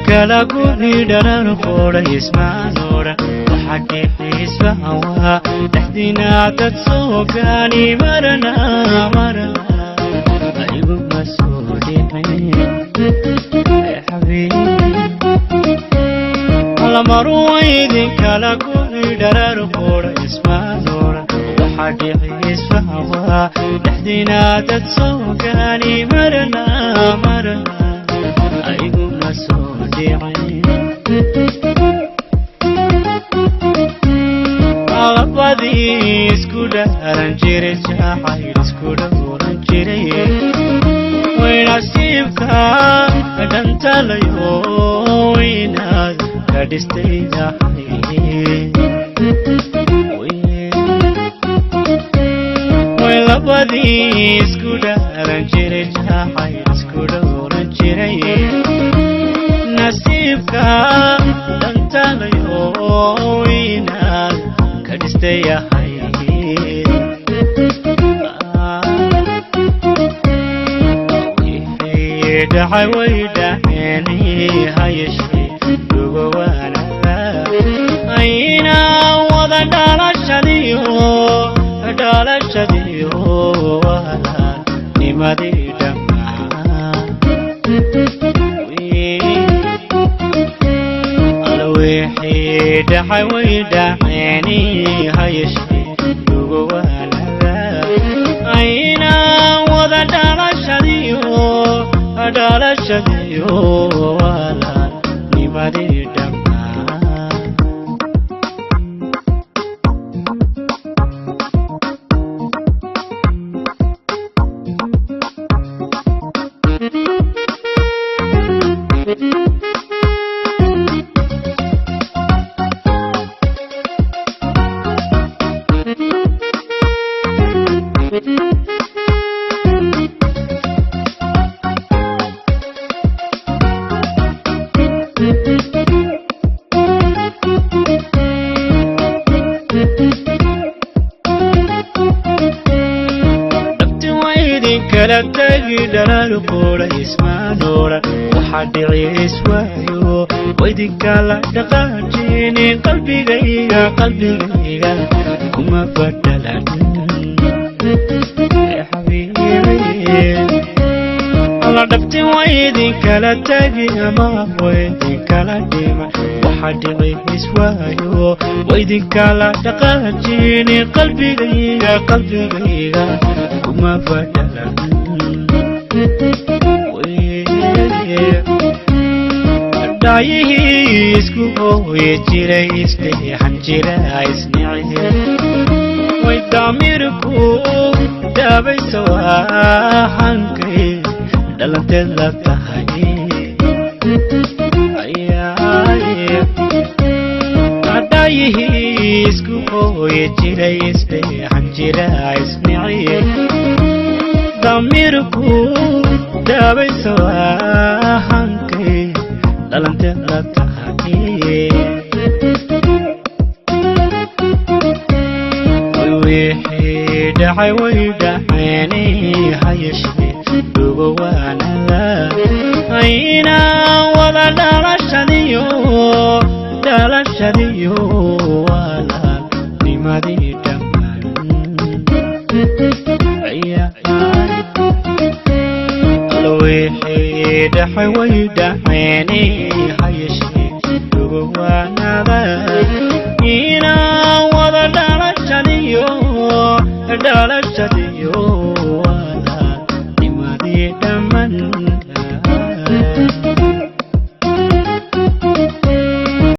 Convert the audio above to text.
kala guri dharan qoora ismaanora waxaad xiisbaha dhaxdina dad soo gaani marana aygu masuulin habibi ala marwaydi kala guri dharan qoora ismaanora waxaad xiisbaha dhaxdina dad soo gaani marana aygu Alabadi iskuda aranjire jahai iskuda oranjire Wena sivka dantalayo wena kadisteyda Alabadi iskuda aranjire jahai iskuda oranjire Nasibka dantalayo inaad ka dhistay yahay dhacay way dhaceeni hayeshee dugo waanada ayna wada dhalashadiyo walaanimadii dhammaan dhacay way dhaceeni hayeshee dugo waanada ayna wada dhalashadiyo walaanimadii dhammaan kala tagi dharar qoora ismaanora waxaad xiiswayo waydi kala dhaqaajini qalbigayga kuma badalan habibi ala dhabti waydi kala tagi ama waydi kala dhima waxaad xiiswayo waydi kala dhaqaajini qalbigayga kuma badalan daayihi isku hooye jiray isdheexan jira isnicide way daamirku daabaysa waahankay dhalanteed la tahay daayihi isku hooye jiray isdheexan jira isnicide damirku daabaysa waahankay dhalanteed la tahay wixii dhacay way dhaceeni hayeshee dugo waanada ayna wada dhalashadiyo walaanimadii dhammaan wixii dhacay way dhaceeni hayeshee dugo waanada ina wada dhalashadiyo